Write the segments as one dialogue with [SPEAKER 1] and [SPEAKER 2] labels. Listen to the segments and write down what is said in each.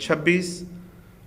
[SPEAKER 1] 26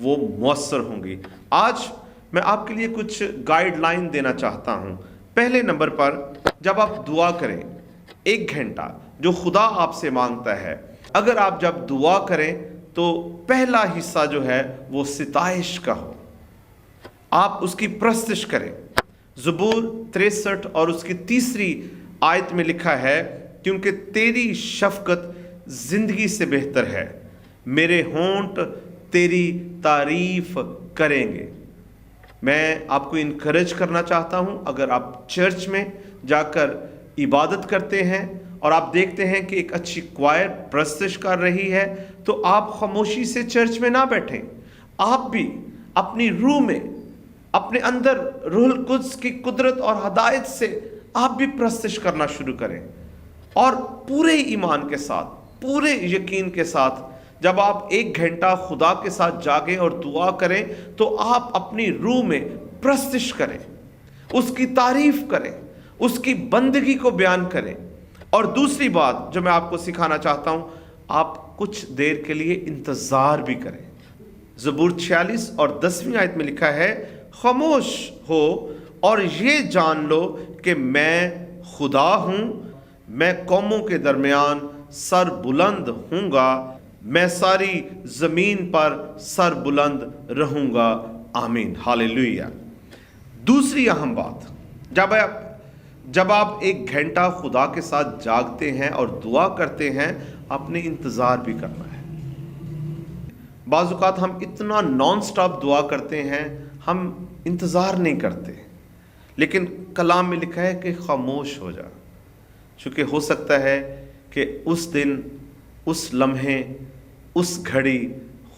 [SPEAKER 1] وہ مؤثر ہوں گی۔ آج میں آپ کے لیے کچھ گائیڈ لائن دینا چاہتا ہوں۔ پہلے نمبر پر، جب آپ دعا کریں 1 گھنٹہ جو خدا آپ سے مانگتا ہے، اگر آپ جب دعا کریں تو پہلا حصہ جو ہے وہ ستائش کا ہو، آپ اس کی پرستش کریں۔ زبور 63 اور اس کی 3 آیت میں لکھا ہے، کیونکہ تیری شفقت زندگی سے بہتر ہے، میرے ہونٹ تیری تعریف کریں گے۔ میں آپ کو انکریج کرنا چاہتا ہوں، اگر آپ چرچ میں جا کر عبادت کرتے ہیں اور آپ دیکھتے ہیں کہ ایک اچھی کوائر پرستش کر رہی ہے، تو آپ خاموشی سے چرچ میں نہ بیٹھیں، آپ بھی اپنی روح میں، اپنے اندر روح القدس کی قدرت اور ہدایت سے آپ بھی پرستش کرنا شروع کریں، اور پورے ایمان کے ساتھ، پورے یقین کے ساتھ جب آپ 1 گھنٹہ خدا کے ساتھ جاگیں اور دعا کریں تو آپ اپنی روح میں پرستش کریں، اس کی تعریف کریں، اس کی بندگی کو بیان کریں۔ اور دوسری بات جو میں آپ کو سکھانا چاہتا ہوں، آپ کچھ دیر کے لیے انتظار بھی کریں۔ زبور 46 اور 10ویں آیت میں لکھا ہے، خاموش ہو اور یہ جان لو کہ میں خدا ہوں، میں قوموں کے درمیان سر بلند ہوں گا، میں ساری زمین پر سر بلند رہوں گا، آمین، ہاللیلویہ۔ دوسری اہم بات، جب آپ 1 گھنٹہ خدا کے ساتھ جاگتے ہیں اور دعا کرتے ہیں، آپ نے انتظار بھی کرنا ہے۔ بعض اوقات ہم اتنا نان سٹاپ دعا کرتے ہیں، ہم انتظار نہیں کرتے، لیکن کلام میں لکھا ہے کہ خاموش ہو جا، چونکہ ہو سکتا ہے کہ اس دن، اس لمحے، اس گھڑی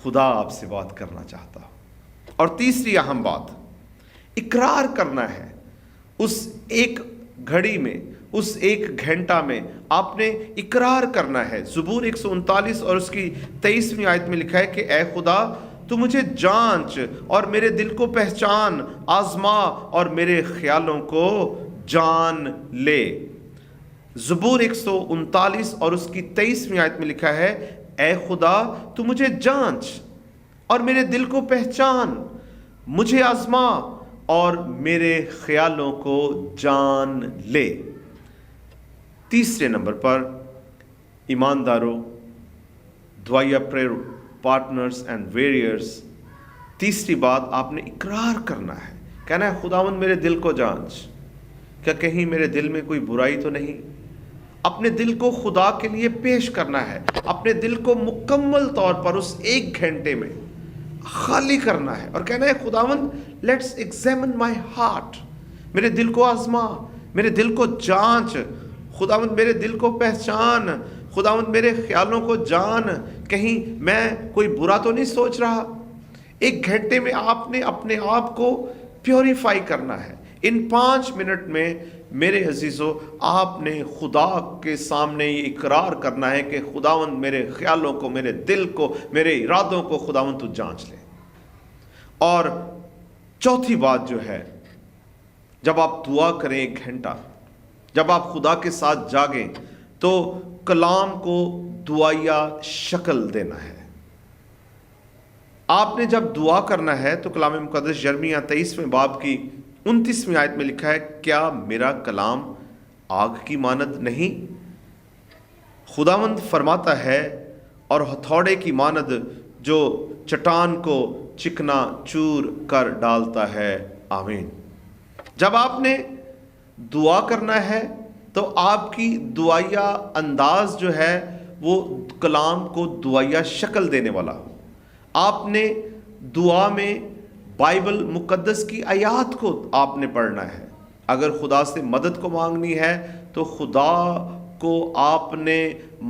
[SPEAKER 1] خدا آپ سے بات کرنا چاہتا ہو۔ اور تیسری اہم بات، اقرار کرنا ہے۔ اس ایک گھڑی میں، اس 1 گھنٹہ میں آپ نے اقرار کرنا ہے۔ زبور 139 اور اس کی 23ویں آیت میں لکھا ہے کہ اے خدا، تو مجھے جانچ اور میرے دل کو پہچان، آزما اور میرے خیالوں کو جان لے۔ زبور 139 اور اس کی 23ویں آیت میں لکھا ہے، اے خدا، تو مجھے جانچ اور میرے دل کو پہچان، مجھے آزما اور میرے خیالوں کو جان لے۔ تیسرے نمبر پر، ایمانداروں، دعائیا پریئر پارٹنرز اینڈ ویریئرز، تیسری بات آپ نے اقرار کرنا ہے، کہنا ہے خداوند میرے دل کو جانچ، کیا کہیں میرے دل میں کوئی برائی تو نہیں؟ اپنے دل کو خدا کے لیے پیش کرنا ہے، اپنے دل کو مکمل طور پر اس 1 گھنٹے میں خالی کرنا ہے اور کہنا ہے خداوند لیٹس ایگزامن مائی ہارٹ، میرے دل کو آزما، میرے دل کو جانچ، خداوند میرے دل کو پہچان، خداوند میرے خیالوں کو جان، کہیں میں کوئی برا تو نہیں سوچ رہا۔ 1 گھنٹے میں آپ نے اپنے آپ کو پیوریفائی کرنا ہے۔ ان 5 منٹ میں میرے عزیزو، آپ نے خدا کے سامنے یہ اقرار کرنا ہے کہ خداوند میرے خیالوں کو، میرے دل کو، میرے ارادوں کو خداوند تو جانچ لے۔ اور چوتھی بات جو ہے، جب آپ دعا کریں 1 گھنٹہ، جب آپ خدا کے ساتھ جاگیں تو کلام کو دعائیا شکل دینا ہے۔ آپ نے جب دعا کرنا ہے تو کلام مقدس یرمیہ 23ویں باب کی 29ویں آیت میں لکھا ہے، کیا میرا کلام آگ کی مانند نہیں؟ خداوند فرماتا ہے، اور ہتھوڑے کی مانند جو چٹان کو چکنا چور کر ڈالتا ہے، آمین۔ جب آپ نے دعا کرنا ہے تو آپ کی دعائیا انداز جو ہے وہ کلام کو دعائیا شکل دینے والا ہو۔ آپ نے دعا میں بائبل مقدس کی آیات کو آپ نے پڑھنا ہے۔ اگر خدا سے مدد کو مانگنی ہے تو خدا کو آپ نے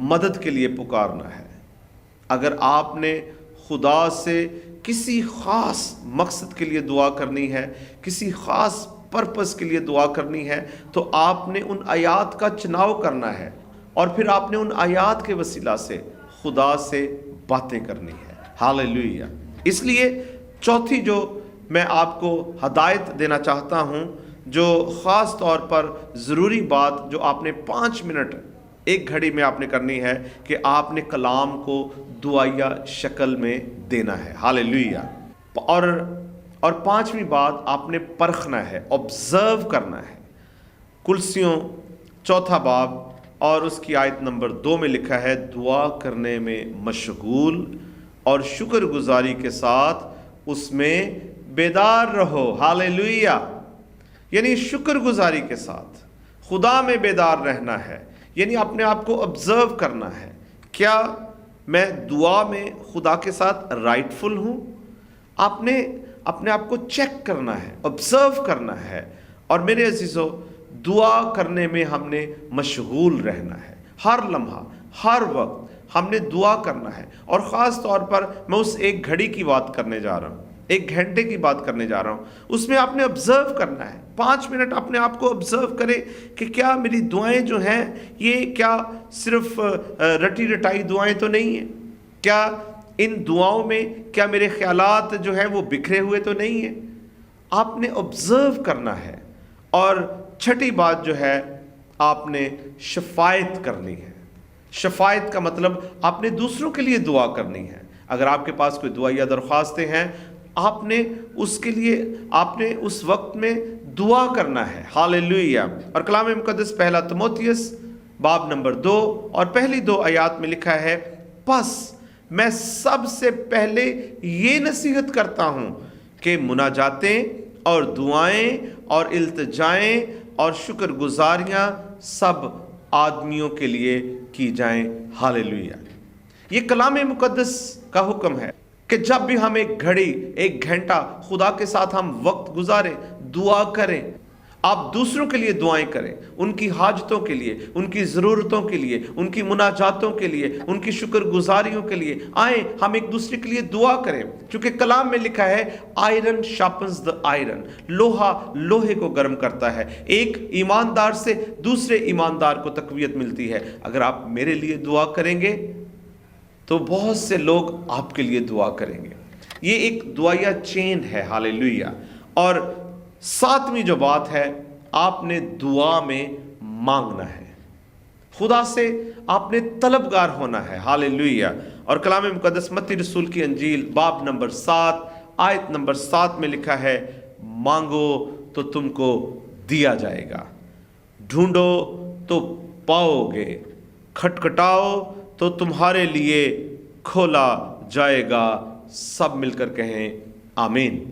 [SPEAKER 1] مدد کے لیے پکارنا ہے۔ اگر آپ نے خدا سے کسی خاص مقصد کے لیے دعا کرنی ہے، کسی خاص پرپس کے لیے دعا کرنی ہے، تو آپ نے ان آیات کا چناؤ کرنا ہے اور پھر آپ نے ان آیات کے وسیلہ سے خدا سے باتیں کرنی ہے۔ ہاللیلویہ۔ اس لیے چوتھی جو میں آپ کو ہدایت دینا چاہتا ہوں، جو خاص طور پر ضروری بات جو آپ نے 5 منٹ 1 گھڑی میں آپ نے کرنی ہے کہ آپ نے کلام کو دعائیا شکل میں دینا ہے۔ ہاللیلویہ۔ اور پانچویں بات آپ نے پرکھنا ہے، آبزرو کرنا ہے۔ کلسیوں 4 باب اور اس کی آیت نمبر 2 میں لکھا ہے دعا کرنے میں مشغول اور شکر گزاری کے ساتھ اس میں بیدار رہو۔ ہاللیلویہ! یعنی شکر گزاری کے ساتھ خدا میں بیدار رہنا ہے، یعنی اپنے آپ کو آبزرو کرنا ہے، کیا میں دعا میں خدا کے ساتھ رائٹ فل ہوں؟ آپ نے اپنے آپ کو چیک کرنا ہے، آبزرو کرنا ہے۔ اور میرے عزیزو، دعا کرنے میں ہم نے مشغول رہنا ہے، ہر لمحہ ہر وقت ہم نے دعا کرنا ہے۔ اور خاص طور پر میں اس 1 گھڑی کی بات کرنے جا رہا ہوں، 1 گھنٹے کی بات کرنے جا رہا ہوں۔ اس میں آپ نے آبزرو کرنا ہے، 5 منٹ اپنے آپ کو آبزرو کریں کہ کیا میری دعائیں جو ہیں یہ کیا صرف رٹی رٹائی دعائیں تو نہیں ہیں؟ کیا ان دعاؤں میں کیا میرے خیالات جو ہیں وہ بکھرے ہوئے تو نہیں ہیں؟ آپ نے آبزرو کرنا ہے۔ اور چھٹی بات جو ہے، آپ نے شفاعت کرنی ہے۔ شفاعت کا مطلب آپ نے دوسروں کے لیے دعا کرنی ہے۔ اگر آپ کے پاس کوئی دعا یا درخواستیں ہیں، آپ نے اس کے لیے آپ نے اس وقت میں دعا کرنا ہے۔ ہاللیلویہ! اور کلام مقدس 1 تموتھیوس باب نمبر 2 اور پہلی 2 آیات میں لکھا ہے، پس میں سب سے پہلے یہ نصیحت کرتا ہوں کہ مناجاتیں اور دعائیں اور التجائیں اور شکر گزاریاں سب آدمیوں کے لیے کی جائیں۔ ہاللیلویہ! یہ کلام مقدس کا حکم ہے کہ جب بھی ہم 1 گھڑی 1 گھنٹہ خدا کے ساتھ ہم وقت گزاریں، دعا کریں۔ آپ دوسروں کے لیے دعائیں کریں، ان کی حاجتوں کے لیے، ان کی ضرورتوں کے لیے، ان کی مناجاتوں کے لیے، ان کی شکر گزاریوں کے لیے آئیں، ہم ایک دوسرے کے لیے دعا کریں۔ کیونکہ کلام میں لکھا ہے آئرن شارپنز دا آئرن، لوہا لوہے کو گرم کرتا ہے۔ ایک ایماندار سے دوسرے ایماندار کو تقویت ملتی ہے۔ اگر آپ میرے لیے دعا کریں گے تو بہت سے لوگ آپ کے لیے دعا کریں گے۔ یہ ایک دعائیہ چین ہے۔ ہاللیلویہ! اور 7ویں جو بات ہے، آپ نے دعا میں مانگنا ہے، خدا سے آپ نے طلبگار ہونا ہے۔ ہاللیلویہ! اور کلام مقدس متی رسول کی انجیل باب نمبر 7 آیت نمبر 7 میں لکھا ہے، مانگو تو تم کو دیا جائے گا، ڈھونڈو تو پاؤ گے، کھٹکھٹاؤ تو تمہارے لیے کھولا جائے گا۔ سب مل کر کہیں آمین۔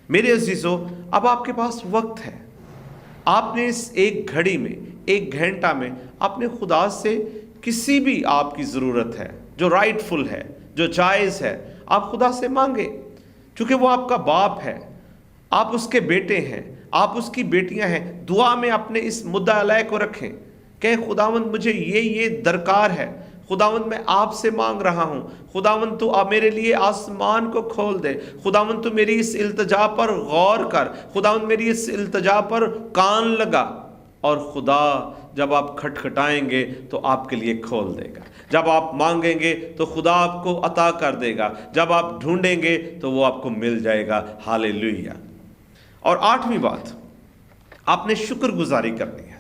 [SPEAKER 1] میرے عزیزو، اب آپ کے پاس وقت ہے، آپ نے اس 1 گھڑی میں 1 گھنٹہ میں آپ نے خدا سے کسی بھی آپ کی ضرورت ہے جو رائٹ فل ہے، جو جائز ہے، آپ خدا سے مانگے، چونکہ وہ آپ کا باپ ہے، آپ اس کے بیٹے ہیں، آپ اس کی بیٹیاں ہیں۔ دعا میں اپنے اس مدعا علیہ کو رکھیں کہ خداوند مجھے یہ درکار ہے، خداوند میں آپ سے مانگ رہا ہوں، خداوند تو میرے لیے آسمان کو کھول دے، خداوند تو میری اس التجا پر غور کر، خداوند میری اس التجا پر کان لگا۔ اور خدا جب آپ کھٹکھٹائیں گے تو آپ کے لیے کھول دے گا، جب آپ مانگیں گے تو خدا آپ کو عطا کر دے گا، جب آپ ڈھونڈیں گے تو وہ آپ کو مل جائے گا۔ ہاللیلویہ! اور 8ویں بات، آپ نے شکر گزاری کرنی ہے۔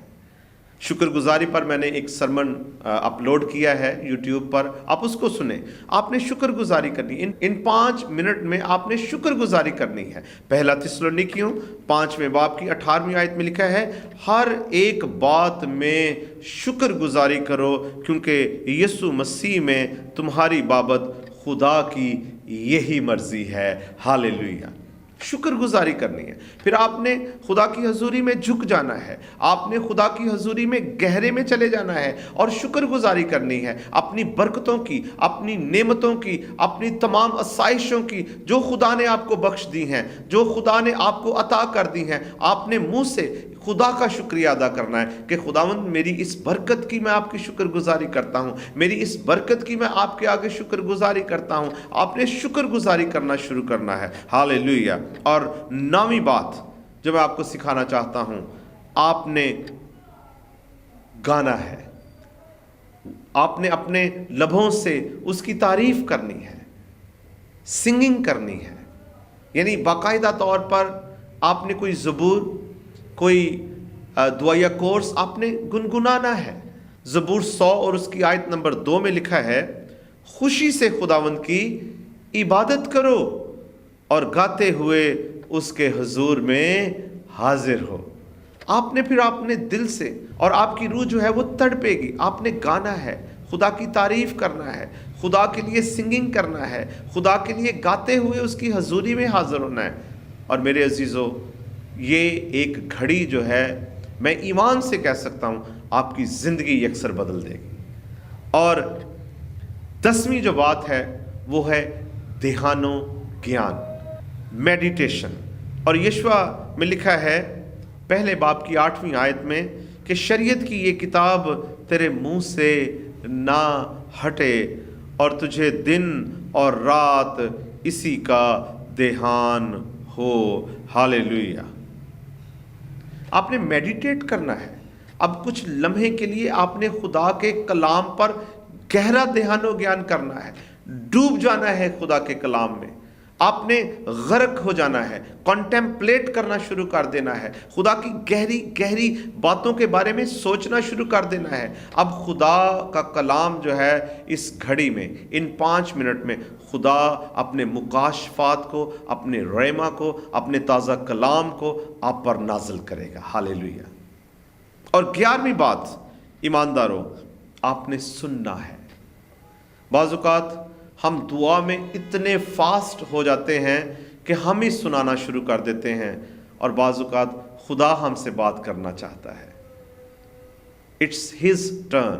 [SPEAKER 1] شکر گزاری پر میں نے ایک سرمن اپلوڈ کیا ہے یوٹیوب پر، آپ اس کو سنیں۔ آپ نے شکر گزاری کرنی، ان 5 منٹ میں آپ نے شکر گزاری کرنی ہے۔ 1 تسلونیکیوں 5ویں باب کی 18ویں آیت میں لکھا ہے، ہر ایک بات میں شکر گزاری کرو کیونکہ یسوع مسیح میں تمہاری بابت خدا کی یہی مرضی ہے۔ ہاللیلویہ! شکر گزاری کرنی ہے۔ پھر آپ نے خدا کی حضوری میں جھک جانا ہے، آپ نے خدا کی حضوری میں گہرے میں چلے جانا ہے اور شکر گزاری کرنی ہے اپنی برکتوں کی، اپنی نعمتوں کی، اپنی تمام آسائشوں کی جو خدا نے آپ کو بخش دی ہیں، جو خدا نے آپ کو عطا کر دی ہیں۔ آپ نے منہ سے خدا کا شکریہ ادا کرنا ہے کہ خداوند میری اس برکت کی میں آپ کی شکر گزاری کرتا ہوں، میری اس برکت کی میں آپ کے آگے شکر گزاری کرتا ہوں۔ آپ نے شکر گزاری کرنا شروع کرنا ہے۔ ہاللیلویہ! اور 9ویں بات جو میں آپ کو سکھانا چاہتا ہوں، آپ نے گانا ہے، آپ نے اپنے لبوں سے اس کی تعریف کرنی ہے، سنگنگ کرنی ہے، یعنی باقاعدہ طور پر آپ نے کوئی زبور، کوئی دعائیہ کورس آپ نے گنگنانا ہے۔ زبور 100 اور اس کی آیت نمبر 2 میں لکھا ہے، خوشی سے خداوند کی عبادت کرو اور گاتے ہوئے اس کے حضور میں حاضر ہو۔ آپ نے پھر اپنے دل سے، اور آپ کی روح جو ہے وہ تڑپے گی، آپ نے گانا ہے، خدا کی تعریف کرنا ہے، خدا کے لیے سنگنگ کرنا ہے، خدا کے لیے گاتے ہوئے اس کی حضوری میں حاضر ہونا ہے۔ اور میرے عزیزو، یہ ایک گھڑی جو ہے، میں ایمان سے کہہ سکتا ہوں آپ کی زندگی یکسر بدل دے گی۔ اور 10ویں جو بات ہے وہ ہے دھیان و گیان، میڈیٹیشن۔ اور یشوع میں لکھا ہے پہلے باب کی 8ویں آیت میں کہ شریعت کی یہ کتاب تیرے منہ سے نہ ہٹے اور تجھے دن اور رات اسی کا دھیان ہو۔ ہاللیلویہ۔ آپ نے میڈیٹیٹ کرنا ہے۔ اب کچھ لمحے کے لیے آپ نے خدا کے کلام پر گہرا دھیان و گیان کرنا ہے، ڈوب جانا ہے خدا کے کلام میں، آپ نے غرق ہو جانا ہے، کنٹمپلیٹ کرنا شروع کر دینا ہے، خدا کی گہری گہری باتوں کے بارے میں سوچنا شروع کر دینا ہے۔ اب خدا کا کلام جو ہے اس گھڑی میں، ان 5 منٹ میں خدا اپنے مکاشفات کو، اپنے ریما کو، اپنے تازہ کلام کو آپ پر نازل کرے گا۔ ہاللیلویہ۔ اور 11ویں بات، ایمانداروں، آپ نے سننا ہے۔ بعض اوقات ہم دعا میں اتنے فاسٹ ہو جاتے ہیں کہ ہم ہی سنانا شروع کر دیتے ہیں، اور بعض اوقات خدا ہم سے بات کرنا چاہتا ہے۔ اٹس ہز ٹرن،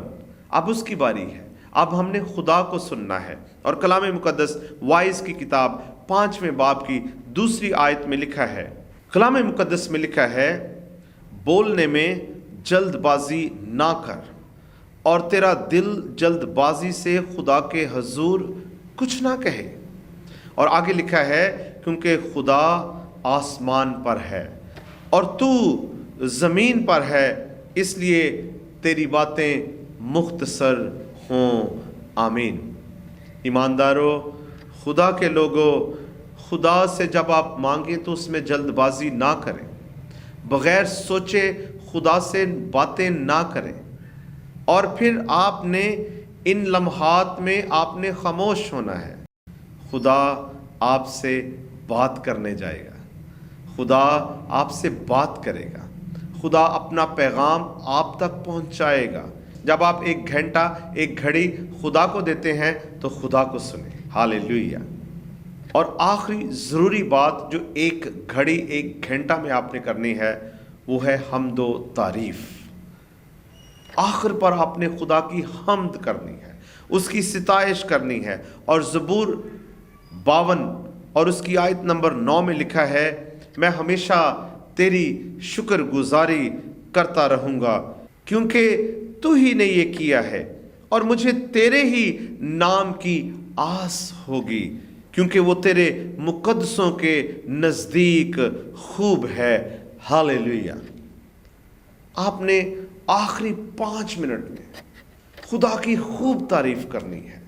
[SPEAKER 1] اب اس کی باری ہے، اب ہم نے خدا کو سننا ہے۔ اور کلام مقدس وائز کی کتاب 5ویں باب کی 2 آیت میں لکھا ہے، کلام مقدس میں لکھا ہے، بولنے میں جلد بازی نہ کر اور تیرا دل جلد بازی سے خدا کے حضور کچھ نہ کہے۔ اور آگے لکھا ہے، کیونکہ خدا آسمان پر ہے اور تو زمین پر ہے، اس لیے تیری باتیں مختصر ہوں۔ آمین۔ ایمانداروں، خدا کے لوگوں، خدا سے جب آپ مانگیں تو اس میں جلد بازی نہ کریں، بغیر سوچے خدا سے باتیں نہ کریں۔ اور پھر آپ نے ان لمحات میں آپ نے خاموش ہونا ہے۔ خدا آپ سے بات کرنے جائے گا، خدا آپ سے بات کرے گا، خدا اپنا پیغام آپ تک پہنچائے گا۔ جب آپ 1 گھنٹہ 1 گھڑی خدا کو دیتے ہیں تو خدا کو سنیں۔ ہاللیلویہ۔ اور آخری ضروری بات جو 1 گھڑی 1 گھنٹہ میں آپ نے کرنی ہے وہ ہے حمد و تعریف۔ آخر پر آپ نے خدا کی حمد کرنی ہے، اس کی ستائش کرنی ہے۔ اور زبور 52 اور اس کی آیت نمبر 9 میں لکھا ہے، میں ہمیشہ تیری شکر گزاری کرتا رہوں گا کیونکہ تو ہی نے یہ کیا ہے، اور مجھے تیرے ہی نام کی آس ہوگی کیونکہ وہ تیرے مقدسوں کے نزدیک خوب ہے۔ ہاللیلویہ۔ آپ نے آخری 5 منٹ میں خدا کی خوب تعریف کرنی ہے،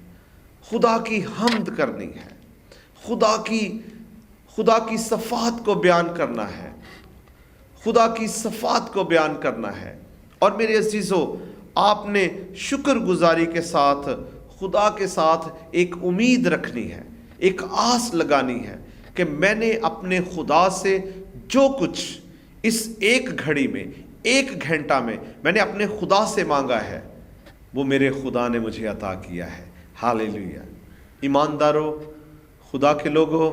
[SPEAKER 1] خدا کی حمد کرنی ہے، خدا کی صفات کو بیان کرنا ہے، خدا کی صفات کو بیان کرنا ہے۔ اور میرے عزیزو، آپ نے شکر گزاری کے ساتھ خدا کے ساتھ ایک امید رکھنی ہے، ایک آس لگانی ہے کہ میں نے اپنے خدا سے جو کچھ اس 1 گھڑی میں 1 گھنٹہ میں نے اپنے خدا سے مانگا ہے وہ میرے خدا نے مجھے عطا کیا ہے۔ ہاللیلویہ۔ ایمانداروں، خدا کے لوگوں،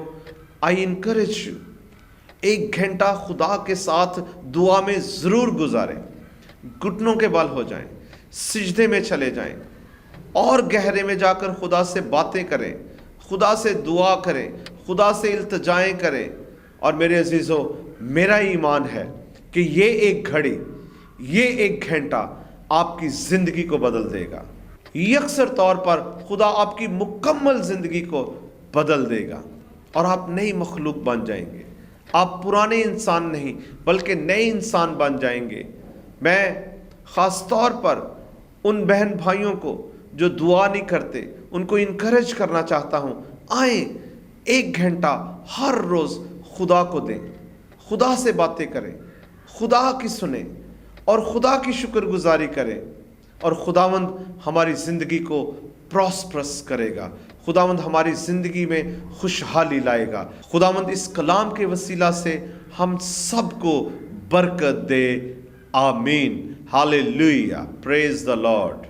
[SPEAKER 1] آئی انکریج یو، 1 گھنٹہ خدا کے ساتھ دعا میں ضرور گزاریں، گھٹنوں کے بل ہو جائیں، سجدے میں چلے جائیں، اور گہرے میں جا کر خدا سے باتیں کریں، خدا سے دعا کریں، خدا سے التجائیں کریں۔ اور میرے عزیزو، میرا ایمان ہے کہ یہ 1 گھڑی، یہ 1 گھنٹہ آپ کی زندگی کو بدل دے گا، یکسر طور پر خدا آپ کی مکمل زندگی کو بدل دے گا، اور آپ نئی مخلوق بن جائیں گے۔ آپ پرانے انسان نہیں بلکہ نئے انسان بن جائیں گے۔ میں خاص طور پر ان بہن بھائیوں کو جو دعا نہیں کرتے ان کو انکریج کرنا چاہتا ہوں، آئیں 1 گھنٹہ ہر روز خدا کو دیں، خدا سے باتیں کریں، خدا کی سنیں اور خدا کی شکر گزاری کریں، اور خداوند ہماری زندگی کو پراسپرس کرے گا، خداوند ہماری زندگی میں خوشحالی لائے گا. خداوند اس کلام کے وسیلہ سے ہم سب کو برکت دے. آمین. ہاللیلویہ. پریز دا لارڈ.